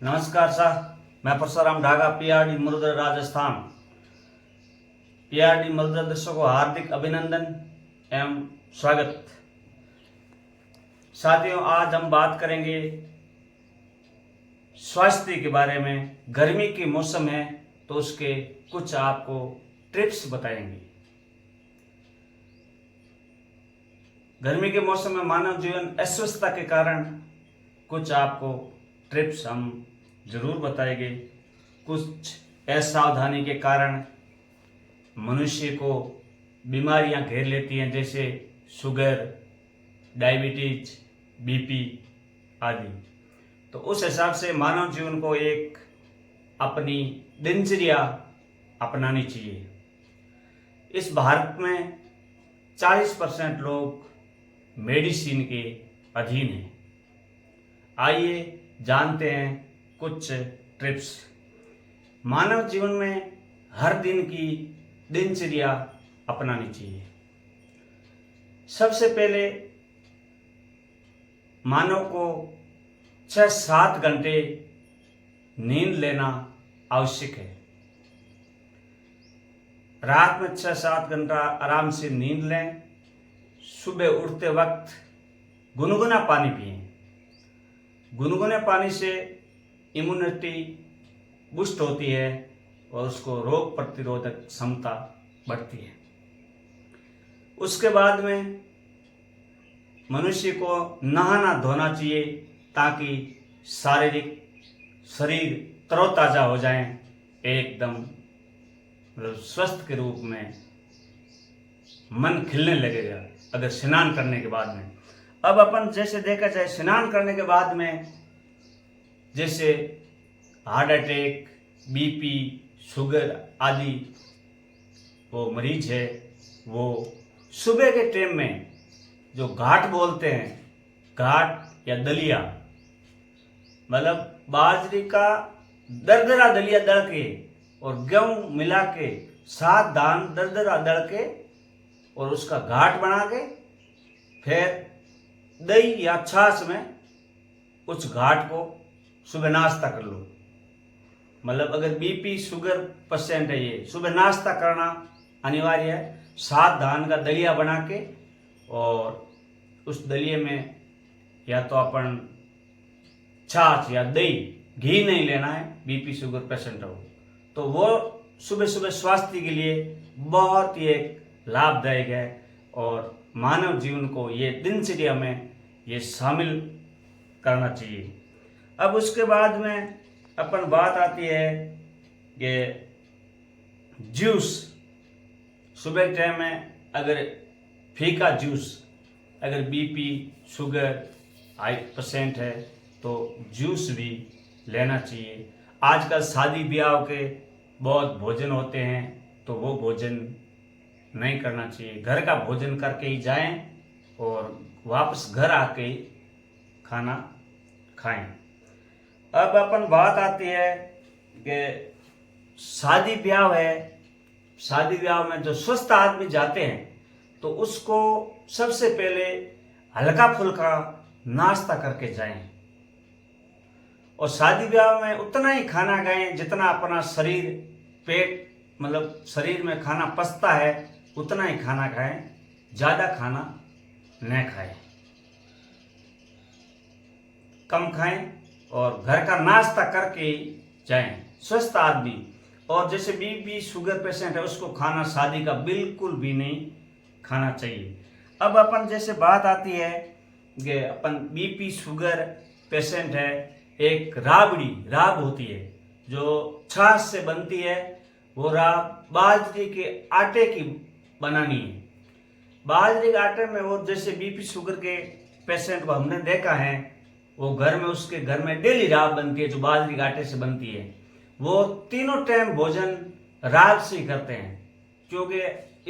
नमस्कार साहब, मैं परशुराम ढागा पीआरडी मुरुद्र राजस्थान। पीआरडी मुरुद्र दर्शकों को हार्दिक अभिनंदन एवं स्वागत। साथियों, आज हम बात करेंगे स्वास्थ्य के बारे में। गर्मी के मौसम है तो उसके कुछ आपको टिप्स बताएंगे। गर्मी के मौसम में मानव जीवन अस्वस्थता के कारण कुछ आपको टिप्स हम जरूर बताएंगे। कुछ असावधानी के कारण मनुष्य को बीमारियां घेर लेती हैं, जैसे शुगर, डायबिटीज, बीपी आदि। तो उस हिसाब से मानव जीवन को एक अपनी दिनचर्या अपनानी चाहिए। इस भारत में 40% लोग मेडिसिन के अधीन हैं। आइए जानते हैं कुछ टिप्स। मानव जीवन में हर दिन की दिनचर्या अपनानी चाहिए। सबसे पहले मानव को 6-7 घंटे नींद लेना आवश्यक है। रात में 6-7 घंटा आराम से नींद लें। सुबह उठते वक्त गुनगुना पानी पिएं। गुनगुने पानी से इम्यूनिटी बूस्ट होती है और उसको रोग प्रतिरोधक क्षमता बढ़ती है। उसके बाद में मनुष्य को नहाना धोना चाहिए ताकि शारीरिक शरीर तरोताजा हो जाए, एकदम स्वस्थ के रूप में मन खिलने लगेगा अगर स्नान करने के बाद में। अब अपन जैसे देखा जाए, स्नान करने के बाद में जैसे हार्ट अटैक, बीपी, शुगर आदि वो मरीज है, वो सुबह के टाइम में जो घाट बोलते हैं, घाट या दलिया, मतलब बाजरी का दरदरा दलिया दल के और गेहूं मिला के 7 दान दरदरा दल के और उसका घाट बना के फिर दही या छाछ में उस घाट को सुबह नाश्ता कर लो। मतलब अगर बीपी शुगर पेशेंट है, ये सुबह नाश्ता करना अनिवार्य है। 7 धान का दलिया बना के और उस दलिए में या तो अपन छाछ या दही, घी नहीं लेना है बीपी शुगर पेशेंट हो तो। वो सुबह सुबह स्वास्थ्य के लिए बहुत ही एक लाभदायक है और मानव जीवन को ये दिनचर्या में ये शामिल करना चाहिए। अब उसके बाद में अपन बात आती है कि जूस। सुबह टाइम में अगर फीका जूस, अगर बीपी शुगर हाई पेशेंट है तो जूस भी लेना चाहिए। आजकल शादी ब्याह के बहुत भोजन होते हैं तो वो भोजन नहीं करना चाहिए। घर का भोजन करके ही जाएं और वापस घर आके ही खाना खाएं। अब अपन बात आती है कि शादी ब्याह है, शादी ब्याह में जो स्वस्थ आदमी जाते हैं तो उसको सबसे पहले हल्का फुल्का नाश्ता करके जाएं और शादी ब्याह में उतना ही खाना खाएं जितना अपना शरीर, पेट, मतलब शरीर में खाना पचता है उतना ही खाना खाएं, ज़्यादा खाना न खाएं, कम खाएं और घर का नाश्ता करके जाएं स्वस्थ आदमी। और जैसे बीपी शुगर पेशेंट है उसको खाना शादी का बिल्कुल भी नहीं खाना चाहिए। अब अपन जैसे बात आती है कि अपन बीपी शुगर पेशेंट है, एक राब होती है जो छाछ से बनती है। वो राब बाजरे के आटे की बनानी है। बाजरे के आटे में वो जैसे बीपी शुगर के पेशेंट को हमने देखा है, वो घर में उसके घर में डेली राब बनती है जो बाजरे के आटे से बनती है। वो तीनों टाइम भोजन राब से ही करते हैं क्योंकि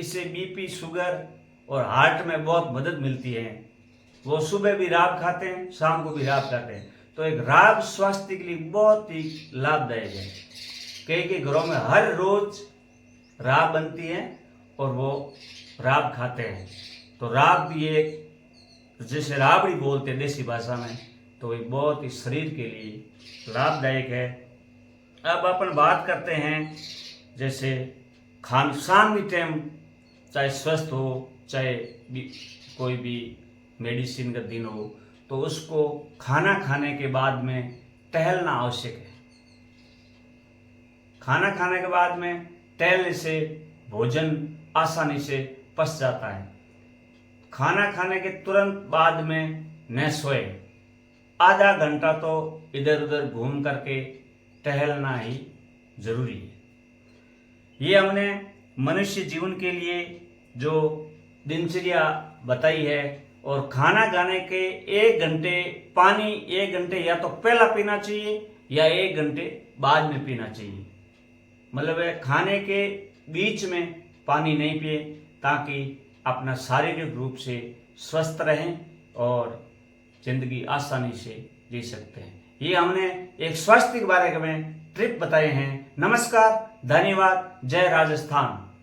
इससे बीपी शुगर और हार्ट में बहुत मदद मिलती है। वो सुबह भी राब खाते हैं, शाम को भी राब खाते हैं। तो एक राब स्वास्थ्य के लिए बहुत ही लाभदायक है। कई घरों में हर रोज राब बनती है और वो राब खाते हैं। तो राब भी एक, जैसे राबड़ी बोलते हैं देसी भाषा में, तो ये बहुत ही शरीर के लिए लाभदायक है। अब अपन बात करते हैं जैसे खान शाम भी टाइम चाहे स्वस्थ हो चाहे कोई भी मेडिसिन का दिन हो, तो उसको खाना खाने के बाद में टहलना आवश्यक है। खाना खाने के बाद में टहलने से भोजन आसानी से पच जाता है। खाना खाने के तुरंत बाद में न सोए, आधा घंटा तो इधर उधर घूम करके टहलना ही जरूरी है। ये हमने मनुष्य जीवन के लिए जो दिनचर्या बताई है। और खाना खाने के 1 घंटे पानी 1 घंटे या तो पहला पीना चाहिए या 1 घंटे बाद में पीना चाहिए। मतलब खाने के बीच में पानी नहीं पिए, ताकि अपना शारीरिक रूप से स्वस्थ रहें और जिंदगी आसानी से जी सकते हैं। ये हमने एक स्वास्थ्य के बारे में ट्रिक बताए हैं। नमस्कार, धन्यवाद, जय राजस्थान।